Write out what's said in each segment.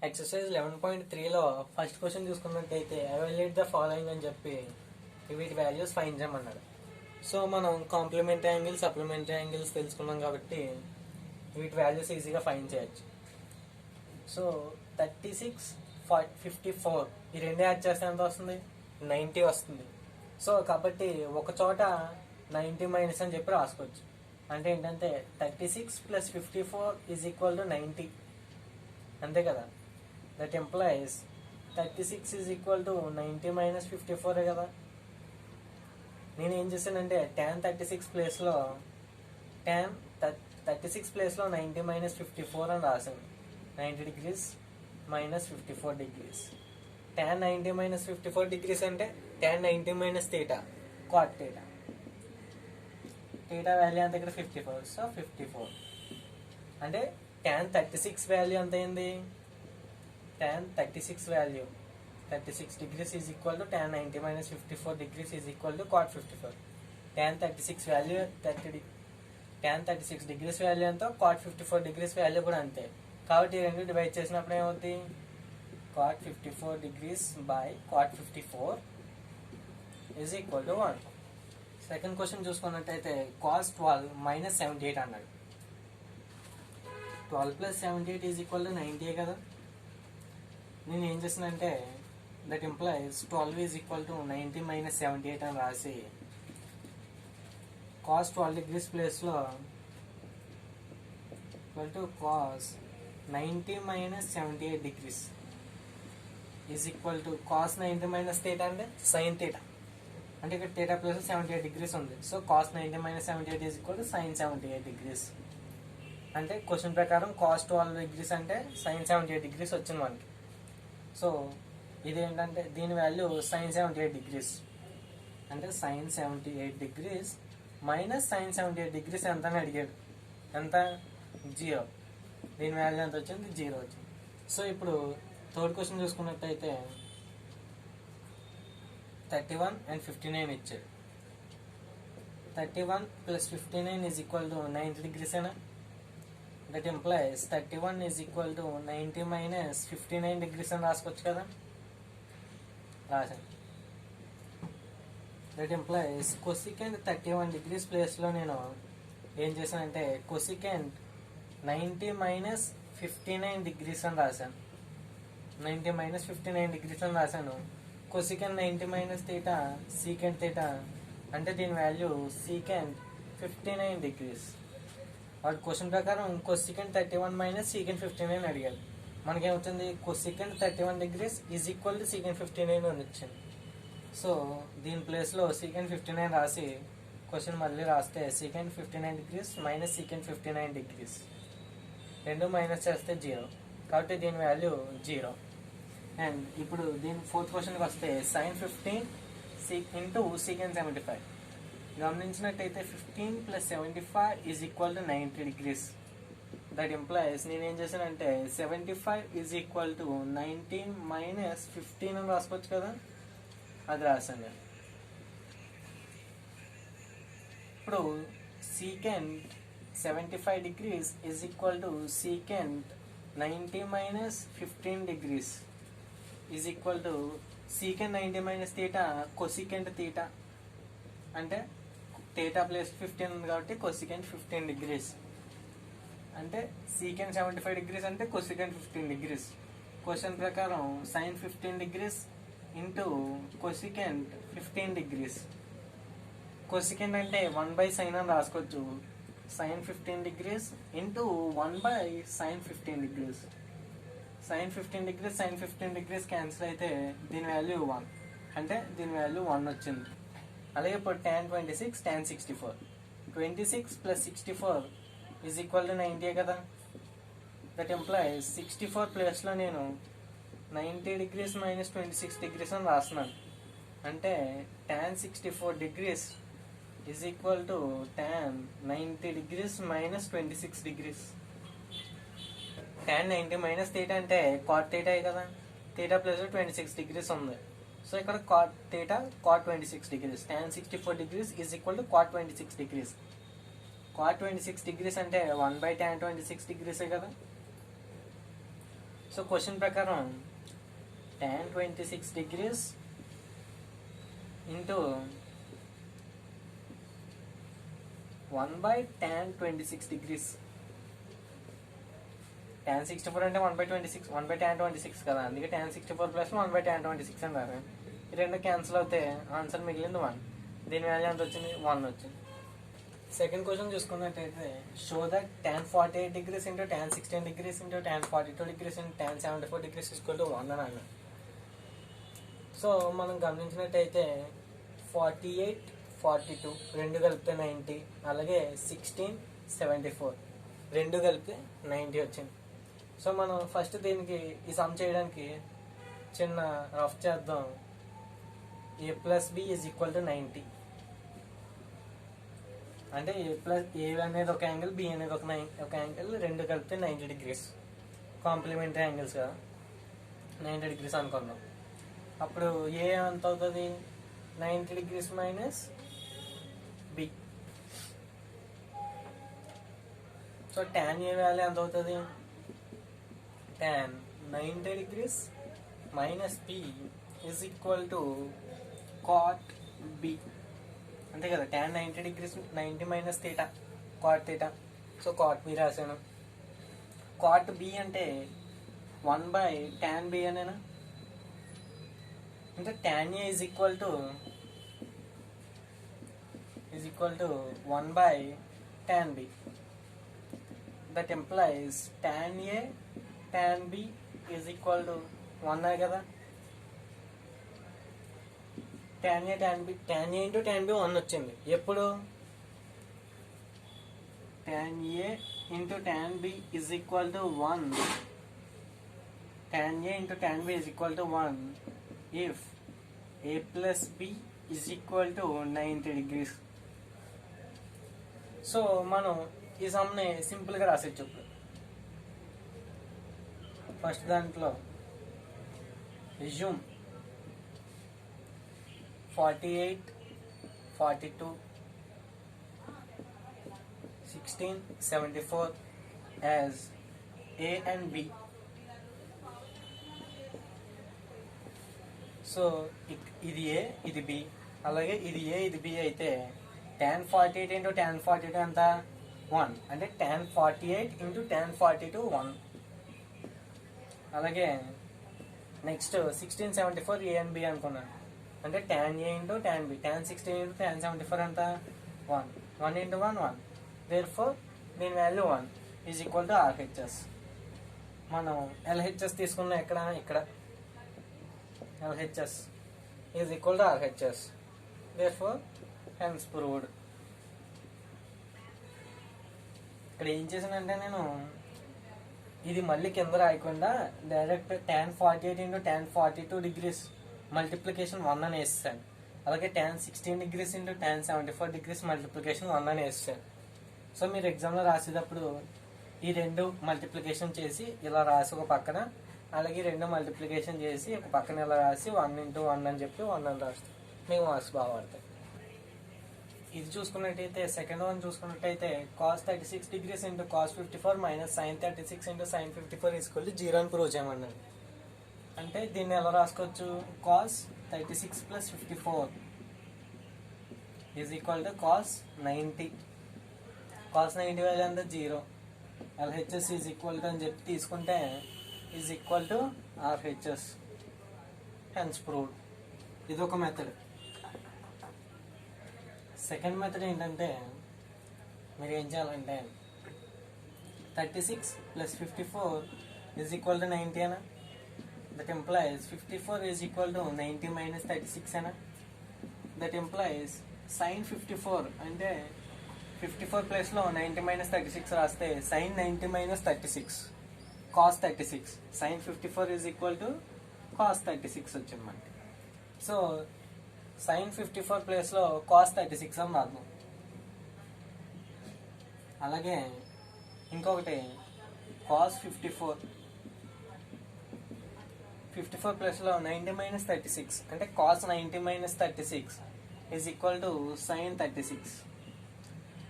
Exercise 11.3లో first question చూసుకున్నట్టయితే evaluate the following అని చెప్పి వీటి వాల్యూస్ ఫైండ్ చేయమన్నాడు. సో మనం కాంప్లిమెంటరీ యాంగిల్, సప్లిమెంటరీ యాంగిల్స్ తెలుసుకున్నాం కాబట్టి వీటి వాల్యూస్ ఈజీగా ఫైండ్ చేయొచ్చు. సో 36, 54 ఈ రెండు యాడ్ చేస్తే ఎంత వస్తుంది? 90 వస్తుంది. సో కాబట్టి ఒక చోట 90 మైనస్ అని చెప్పి రాసుకోవచ్చు. అంటే ఏంటంటే 36 + 54 = 90, అంతే కదా. దట్ ఎంప్లాయిస్ 36 = 90 - 54 కదా. నేను ఏం చేశానంటే tan 36 ప్లేస్లో 90 - 54 అని రాశాను. 90 degrees - 54 degrees. tan 90 - 54 degrees అంటే tan 90 - θ cot θ. θ వాల్యూ అంత ఇక్కడ 54. సో 54 అంటే tan 36 వాల్యూ ఎంత అయింది? tan 36 value 36 degrees = tan 90 - 54 degrees = cot 54. tan 36 value tan 36 degrees value ఎంతో cot 54 degrees వాల్యూ కూడా అంతే. కాబట్టి ఈ రెండు డివైడ్ చేసినప్పుడు ఏమవుతుంది? cot 54 degrees / cot 54 = 1. Second question చూసుకున్నట్టయితే cos 12 - 78 అన్నాడు. 12 + 78 = 90 కదా. నేను ఏం చేసానంటే దట్ ఎంప్లాయిస్ 12 = 90 - 78 అని రాసి cos 12 degrees ప్లేస్లో cos 90 - 78 degrees cos 90 - θ అంటే sin θ. అంటే ఇక్కడ θ ప్లస్ 78 degrees ఉంది. So cos 90 - 78 = sin 78 degrees. అంటే క్వశ్చన్ ప్రకారం cos 12 degrees అంటే sin 78 degrees వచ్చింది మనకి. సో ఇదేంటంటే దీని వాల్యూ sin 78 degrees అంటే sin 78 degrees - sin 78 degrees ఎంత అని అడిగాడు. ఎంత? 0. దీని వాల్యూ ఎంత వచ్చింది? 0 వచ్చింది. సో ఇప్పుడు థర్డ్ క్వశ్చన్ చూసుకున్నట్టయితే 31 and 59 ఇచ్చాడు. 31 + 59 = 90 degrees అయినా. దట్ ఎంప్లాయిస్ 31 = 90 - 59 degrees అని రాసుకోవచ్చు కదా. రాశాను. దట్ ఎంప్లాయిస్ కొసికెంట్ 31 degrees ప్లేస్లో నేను ఏం చేశానంటే కొసికెంట్ 90 - 59 degrees అని రాశాను. 90 - 59 degrees అని రాశాను. కొసికెంట్ 90 - θ సీకెంట్ θ అంటే దీని వాల్యూ సీకెంట్ 59 degrees. వాడు క్వశ్చన్ ప్రకారం కొసికెంట్ 31 - సీకెంట్ 59 అడిగాడు. మనకేమవుతుంది? కొసికెంట్ 31 degrees = సీకెంట్ 59 అని వచ్చింది. సో దీని ప్లేస్లో సీకెంట్ 59 రాసి క్వశ్చన్ మళ్ళీ రాస్తే సీకెంట్ 59 degrees - సీకెంట్ 59 degrees రెండు మైనస్ చేస్తే 0. కాబట్టి దీని వాల్యూ 0. అండ్ ఇప్పుడు దీని ఫోర్త్ క్వశ్చన్కి వస్తే sin 15 × secant 75. గమనించినట్టయితే 15 + 75 = 90 degrees. దట్ ఎంప్లాయిస్ నేను ఏం చేశానంటే 75 = 19 - 15 అని రాసుకోవచ్చు కదా. అది రాశాను నేను. ఇప్పుడు secant 75 degrees = secant 90 - 15 degrees secant 90 - θ cosecant θ అంటే θ ప్లస్ 15 ఉంది కాబట్టి cosecant 15 degrees అంటే secant 75 degrees అంటే cosecant 15 degrees. క్వశ్చన్ ప్రకారం sin 15 degrees × cosecant 15 degrees. cosecant అంటే 1/sin అని రాసుకోవచ్చు. sin 15 degrees × 1/sin 15 degrees. sin 15 degrees sin 15 degrees cancel అయితే దీని వాల్యూ 1 అంటే దీని వాల్యూ 1 వచ్చింది. అలాగే ఇప్పుడు tan 26 tan 64 26 + 64 = 90 కదా. దట్ ఎంప్లాయిస్ 64 ప్లేస్లో నేను 90 degrees - 26 degrees అని రాస్తున్నాను. అంటే tan 64 degrees = tan 90 degrees - 26 degrees. tan 90 - θ అంటే cot θ కదా. θ ప్లస్ 26 degrees ఉంది. సో ఇక్కడ cot θ cot 26 degrees. tan 64 degrees = cot 26 degrees. cot 26 degrees అంటే 1/tan 26 degrees కదా. సో క్వశ్చన్ ప్రకారం tan 26 degrees into 1 by tan 26 degrees. tan 64 అంటే 1 by 26, 1 by tan 26 కదా, అందుకే tan 64 ప్లస్ 1 by tan 26 అన్నారు. ఈ రెండు క్యాన్సిల్ అవుతే ఆన్సర్ మిగిలింది 1. దీని వాల్యూ ఎంత వచ్చింది? 1 వచ్చింది. సెకండ్ క్వశ్చన్ చూసుకున్నట్టయితే show that tan 48 degrees into tan 16 degrees into tan 42 degrees into tan 74 degrees equal to 1 అని అన్నారు. సో మనం గమనించినట్టయితే 48, 42 రెండు కలిపితే 90, అలాగే 16, 74 రెండు కలిపితే 90 వచ్చింది. సో మనం ఫస్ట్ దీనికి ఈ సమ్ చేయడానికి చిన్న రఫ్ చేద్దాం. a plus B is equal to 90 అంటే ఏ అనేది ఒక యాంగిల్, బి అనేది ఒక యాంగిల్, రెండు కలిపితే 90 degrees కాంప్లిమెంటరీ యాంగిల్స్ కదా, 90 degrees అనుకున్నాం. అప్పుడు ఏ ఎంత అవుతుంది? 90 degrees minus B. So tan A value ఎంత అవుతుంది? tan 90 degrees minus B is equal to cot B. అంతే కదా, tan 90 degrees 90 minus theta, cot theta. So cot B రాశాను. cot బి అంటే 1 by tan బి అనేనా, అంటే tan A is equal to 1 by tan B. That implies tan A tan B is equal to 1 కదా. tan A into tan B 1 వచ్చింది. ఎప్పుడు tan A into tan B is equal to 1. tan A into tan B is equal to 1 if a plus b is equal to 90 degrees. So మనం ఈ సమ్ని సింపుల్గా రాసేచ్చు. First దాంట్లో assume 48, 42, 16, 74 as a and b. So ఇది ఏ, ఇది B, అలాగే ఇది ఏ, ఇది B అయితే tan 48 ఇంటూ tan 42 ఎంత? 1. అంటే tan 48 ఇంటూ tan 42 1. అలాగే నెక్స్ట్ 1674 ఏ అండ్ బి అనుకున్నాను. అంటే tan A into tan B, tan 16 into tan 74 ఎంత? 1. 1 ఇంటూ 1 1. దేర్ఫోర్ దీని value 1 is equal to RHS. మనం LHS తీసుకున్నాం ఇక్కడ LHS is equal to RHS. Therefore, hence proved. ఇక్కడ ఏం చేశానంటే నేను ఇది మళ్ళీ కింద రాయకుండా direct tan 48 into tan 42 degrees multiplication 1 అని వేస్తాను. అలాగే tan 16 degrees into tan 74 degrees multiplication 1 అని వేస్తాను. సో మీరు ఎగ్జామ్లో రాసేటప్పుడు ఈ రెండు మల్టిప్లికేషన్ చేసి ఇలా రాసి ఒక పక్కన, అలాగే రెండు మల్టిప్లికేషన్ చేసి ఒక పక్కన ఇలా రాసి 1 ఇంటూ 1 అని చెప్పి 1 అని రాస్తాం. మీకు మార్క్స్ బాగా పడతాయి. ఇది చూసుకున్నట్టయితే సెకండ్ వన్ చూసుకున్నట్టయితే cos 36 degrees into cos 54 minus sin 36 into sin 54 equal to 0 అని ప్రూవ్ చేయమన్నాడు. అంటే దీన్ని ఎలా రాసుకోవచ్చు? cos 36 plus 54 is equal to cos 90. cos 90 value అంతా 0. LHS ఈజ్ ఈక్వల్ టు అని చెప్పి తీసుకుంటే is equal to RHS. Hence proved. ఇది ఒక మెథడ్. సెకండ్ మెథడ్ ఏంటంటే మీరు ఏం చేయాలంటే 36 ప్లస్ 54 ఈజ్ ఈక్వల్ టు 90 అనా. That employees 54 is equal to 90 minus 36 అనా. దట్ ఎంప్లాయిస్ sin 54 అంటే 54 ప్లస్లో 90 మైనస్ 36 రాస్తే sin 90 minus 36 cos 36. sin 54 is equal to cos 36 వచ్చింది మనకి. సో sin 54 ప్లేస్లో cos 36 అని రాద్దాం. అలాగే ఇంకొకటి cos 54 ప్లేస్లో 90 మైనస్ 36 అంటే cos 90 minus 36 is equal to sin 36.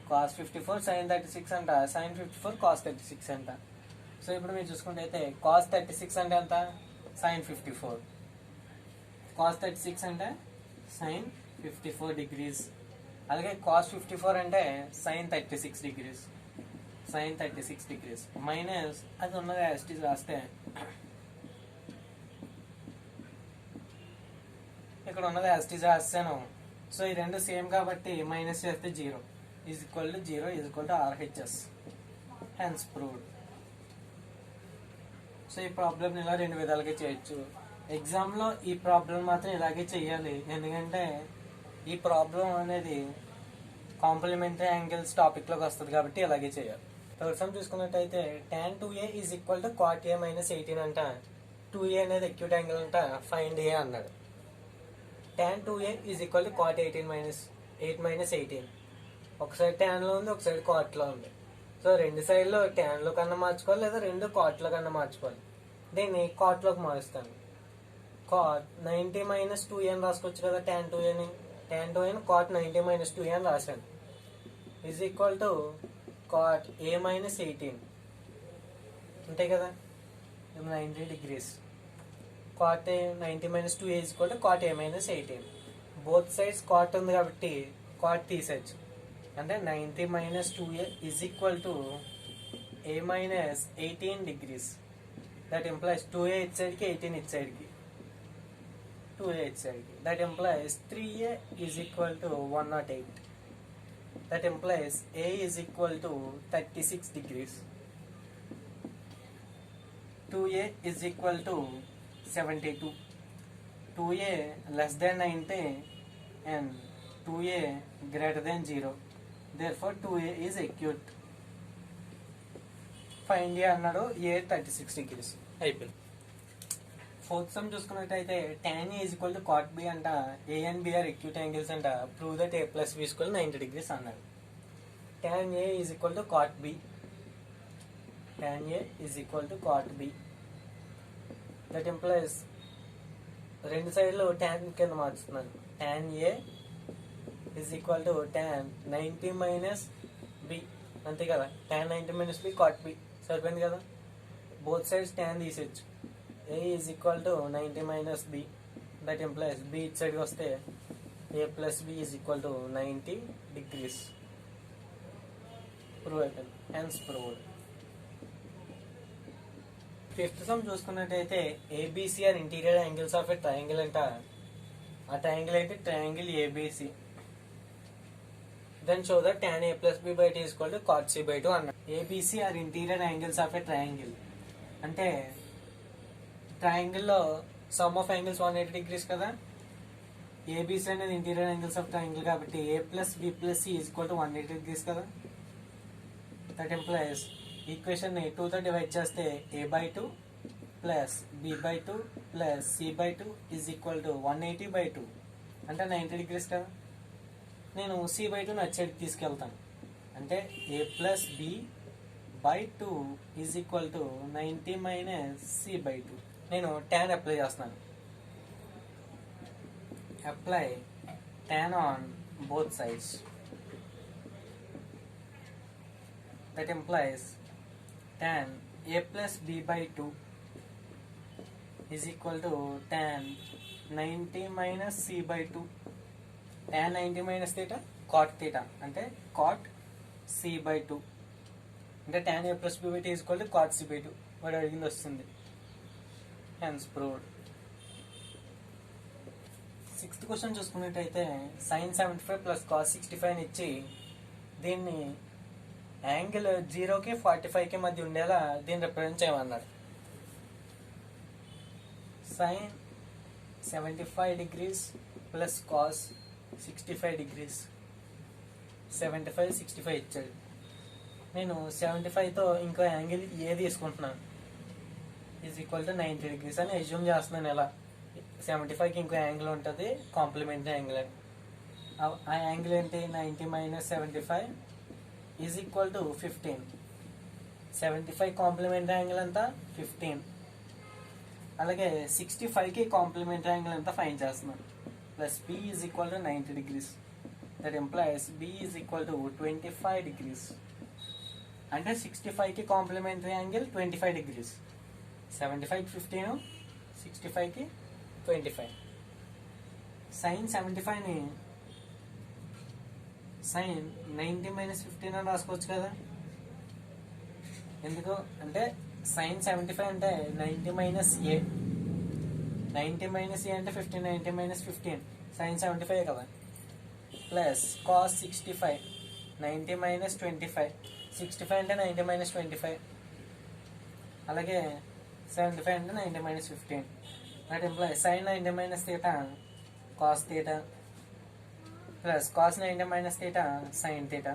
cos 54 sin 36 అంట, sin 54 cos 36 అంట. సో ఇప్పుడు మీరు చూసుకుంటే అయితే కాస్ 36 అంటే ఎంత, సైన్ 54. కాస్ 36 అంటే సైన్ 54 డిగ్రీస్. అలాగే కాస్ 54 అంటే sine 36 degrees. Sine 36 degrees minus అది ఉన్నది యాస్టీస్ రాస్తే ఇక్కడ ఉన్నది యాస్టీస్ రాస్తాను. సో ఈ రెండు సేమ్ కాబట్టి మైనస్ చేస్తే 0 is equal to 0 is equal to RHS. Hence proved. So ఈ ప్రాబ్లమ్ ఇలా రెండు విధాలుగా చేయొచ్చు. ఎగ్జామ్లో ఈ ప్రాబ్లం మాత్రం ఇలాగే చేయాలి, ఎందుకంటే ఈ ప్రాబ్లం అనేది కాంప్లిమెంటరీ యాంగిల్స్ టాపిక్లోకి వస్తుంది కాబట్టి ఇలాగే చేయాలి. థర్డ్ సమ్ చూసుకున్నట్టయితే tan 2a is equal to cot a minus 18 అంట. 2a అనేది అక్యూట్ యాంగిల్ అంట, ఫైండ్ a అన్నాడు. tan 2a is equal to cot 8 minus 18. ఒక సైడ్ tan లో ఉంది, ఒక సైడ్ cot లో ఉంది. సో రెండు సైడ్లో tan లో కన్నా మార్చుకోవాలి, లేదా రెండు cot లో కన్నా మార్చుకోవాలి. దీన్ని cot లోకి మారుస్తాను. cot 90 మైనస్ 2a అని రాసుకోవచ్చు కదా. tan 2a ని cot 90 మైనస్ 2a అని రాశాను. Is equal to cot a minus 18 అంతే కదా, 90 degrees. cot a 90 minus 2a is equal to cot a minus 18. Both sides cot ఉంది కాబట్టి cot తీసేయచ్చు. అంటే 90 minus 2a is equal to a minus 18 degrees. That implies 2a it సైడ్కి, 18 it సైడ్కి, 2a it సైడ్కి. That implies 3a is equal to 108. That implies a is equal to 36 degrees. 2a is equal to 72. 2a less than 90 and 2a greater than 0. Therefore 2a is acute. Find a అన్నాడు, a 36 degrees అయిపోయింది. Fourth sum చూసుకున్నట్టయితే tan a is equal to cot b అంట. a and b are acute angles అంట. Prove that a plus b is equal to 90 degrees అన్నాడు. tan a is equal to cot b. tan a is equal to cot b. That implies రెండు సైడ్లో tan కింద మార్చుతున్నాను. tan a is equal to tan 90 minus b అంతే కదా. tan 90 minus b cot b సరిపోయింది కదా. Both sides tan తీసేయచ్చు. a is equal to 90 minus b. That implies b it సైడ్కి వస్తే a plus b is equal to 90 degrees. Prove అయిపోయింది. Hence proved. Fifth sum చూసుకున్నట్టయితే ABC are interior angles of a triangle అంట. ఆ triangle అయితే triangle ABC. Then show that tan a plus b by t is equal to cot c by 2 అన్న. ABC are interior angles of a triangle అంటే ట్రయాంగిల్లో sum of angles 180 degrees కదా. ABC అనేది interior angles of triangle కాబట్టి a plus b plus c is equal to 180 degrees కదా. That implies equation ని 2 తో divide చేస్తే a by 2 plus b by 2 plus c by 2 is equal to 180 by 2 అంటే 90 degrees కదా. నేను c by 2 నచ్చేది తీసుకెళ్తాను. అంటే a plus b by 2 is equal to 90 minus c by 2. నేను tan అప్లై చేస్తున్నాను. Apply tan on both sides. That implies tan a plus b by 2 is equal to tan 90 minus c by 2. tan 90 minus theta cot theta అంటే cot c by 2 అంటే tan a plus b by 2 is equal to cot c by 2. వాడు అడిగింది వస్తుంది. Hence proved. Sixth question చూసుకున్నట్టయితే sin 75 plus cos 65 ఇచ్చి దీన్ని angle 0కి 45కి మధ్య ఉండేలా దీన్ని రిప్రజెంట్ చేయమన్నాడు. sin 75 degrees plus cos 65 degrees. 75 65 ఇచ్చాడు. నేను 75తో ఇంకో యాంగిల్ ఏ తీసుకుంటున్నాను. ఈజ్ ఈక్వల్ టు 90 డిగ్రీస్ అని అజ్యూమ్ చేస్తున్నాను. ఎలా 75కి ఇంకో యాంగిల్ ఉంటుంది, కాంప్లిమెంటరీ యాంగిల్ అని. ఆ యాంగిల్ ఏంటి, 90 minus 75 is equal to 15. 75 complementary angle అంతా 15. అలాగే 65కి కాంప్లిమెంటరీ యాంగిల్ అంతా ఫైండ్ చేస్తున్నాను. Plus b is equal to 90 degrees. That implies b is equal to 25 degrees. అంటే 65కి కాంప్లిమెంటరీ యాంగిల్ 25 డిగ్రీస్. 75కి 15, 65కి 25. సైన్ 75ని సైన్ 90 - 15 అని రాసుకోవచ్చు కదా. ఎందుకు అంటే సైన్ 75 అంటే 90 - a, 90 - a అంటే 15, 90 - 15 సైన్ 75 కదా. ప్లస్ కాస్ 65, 90 - 25, 65 అంటే 90 - 25, అలాగే 75 అంటే 90 - 15. That imply sine 90 - theta cos theta plus cos 90 - theta sine theta.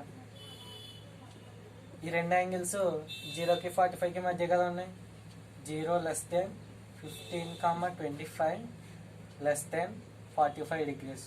ఈ రెండు యాంగిల్స్ 0కి 45కి మధ్య కదా ఉన్నాయి. 0 <15, 25 <45 degrees.